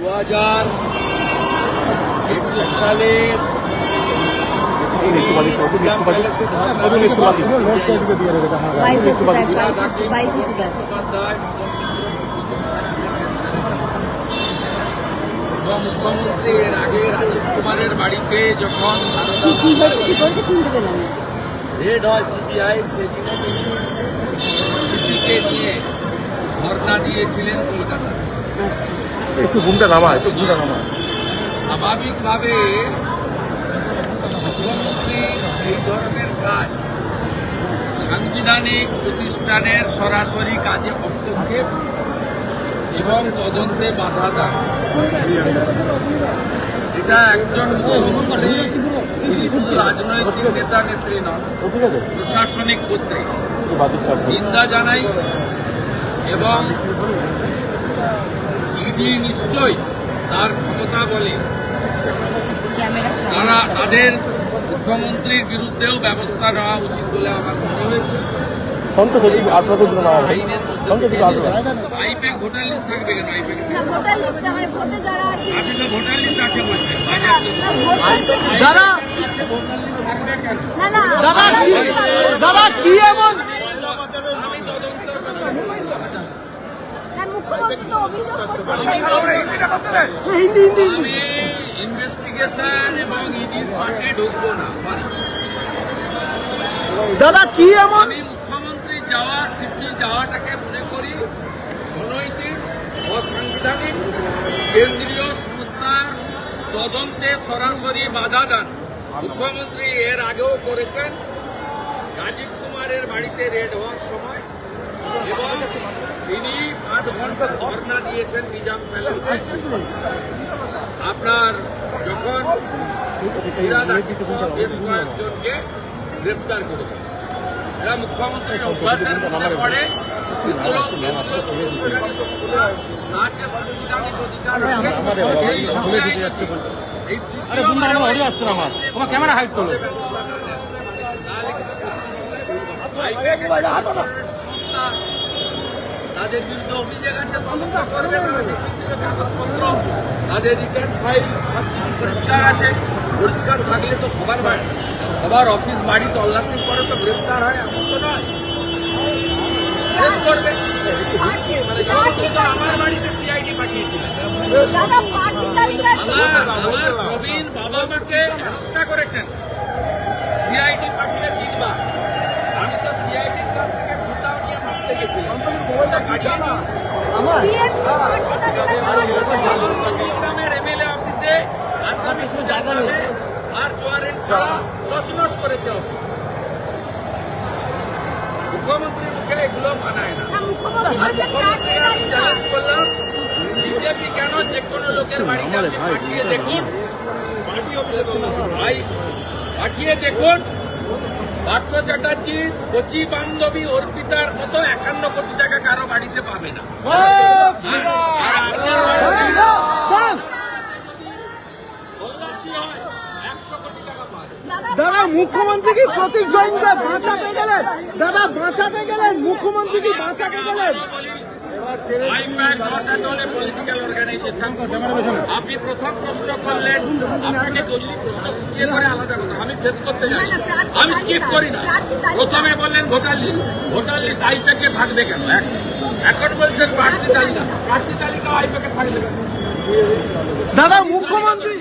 2021 সালে মুখ্যমন্ত্রী এর আগে রাজীব কুমারের বাড়িতে যখন রেড হয় সিবিআই, সেদিনে তিনি সিপিকে নিয়ে ধর্ণা দিয়েছিলেন কলকাতায়। স্বাভাবিকভাবে মুখ্যমন্ত্রী এই ধরনের কাজ সাংবিধানিক প্রতিষ্ঠানের সরাসরি কাজে হস্তক্ষেপ এবং তদন্তে বাধা দেন। এটা একজন মুখ্যমন্ত্রী, তিনি শুধু রাজনৈতিক নেতা নেত্রী নন, প্রশাসনিক কর্তৃক নিন্দা জানাই এবং ইডি নিশ্চয়ই তার ক্ষমতা বলে তারা তাদের মুখ্যমন্ত্রীর বিরুদ্ধেও ব্যবস্থা নেওয়া উচিত বলে আমার মনে হয়েছে। আইপ্যাক ভোটার লিস্ট থাকবে কেন? আইপ্যাক আপনি তো ভোটার লিস্ট আছে বলছেন, ভোটার লিস্ট থাকবে কেন? আমি ইনভেস্টিগেশন এবং ইডির পাশে ঢুকবো না। দাদা কি এমন? আমি মুখ্যমন্ত্রী যাওয়া, সিপি যাওয়াটাকে মনে করি অনৈতিক, অসাংবিধানিক, কেন্দ্রীয় সংস্থার তদন্তে সরাসরি বাধা দান মুখ্যমন্ত্রী এর আগেও করেছেন। রাজীব কুমারের বাড়িতে রেড হওয়ার সময় এবং তিনি 5 ঘন্টা ধর্ণা দিয়েছেন নিজাম প্যালেসে। আপনার যখন বেশ কয়েকজনকে গ্রেপ্তার করেছেন, এরা মুখ্যমন্ত্রীর অভ্যাসের মধ্যে পড়ে। রাজ্য সাংবিধানিক অধিকার তাদের বিরুদ্ধে অভিযোগ আছে, তদন্ত করবে, তারা দেখিয়ে দেবে কাগজপত্র, তাদের রিটার্ন ফাইল সবকিছু পরিষ্কার আছে। পরিষ্কার থাকলে তো সবার অফিস বাড়ি তল্লাশির পরে তো গ্রেপ্তার হয়, এমন তো নয়। করবে আমার বাড়িতে সিআইডি পাঠিয়েছিলেন, আমার প্রবীণ বাবা মাকে হেনস্থা করেছেন, সিআইডি পাঠিয়ে 3 বার। আমি তো সিআইডির কাছ থেকে ভোটাও নিয়ে মারতে গেছিলাম। গ্রামের এমএলএ অফিসে আসামি সার্চ ওয়ারেন্ট ছাড়া নচনচ করেছে অফিস। মুখ্যমন্ত্রীর মুখে এগুলো মানায় না। মুখ্যমন্ত্রী আমি চ্যালেঞ্জ করলাম, বিজেপি কেন যে কোনো লোকের বাড়িতে পাঠিয়ে দেখুন, পাঠিয়ে দেখুন পার্থ চ্যাটার্জির কচি বান্ধবী অর্পিতার মতো 51 কোটি টাকা কারো বাড়িতে পাবে না। দাদা মুখ্যমন্ত্রী কি প্রতীক জৈনকে বাঁচাতে গেলেন? দাদা বাঁচাতে গেলেন, মুখ্যমন্ত্রী কি বাঁচাতে গেলেন? আপনি প্রথম প্রশ্ন করলেন, আপনাকে যদি প্রশ্ন শিখিয়ে করে আলাদা কথা, আমি ফেস করতে যাই, আমি স্কিপ করি না। প্রথমে বললেন ভোটার লিস্ট আইপ্যাকে থাকবে কেন? এখন বলছেন প্রার্থী তালিকা আইপ্যাকে থাকবে কেন? দাদা মুখ্যমন্ত্রী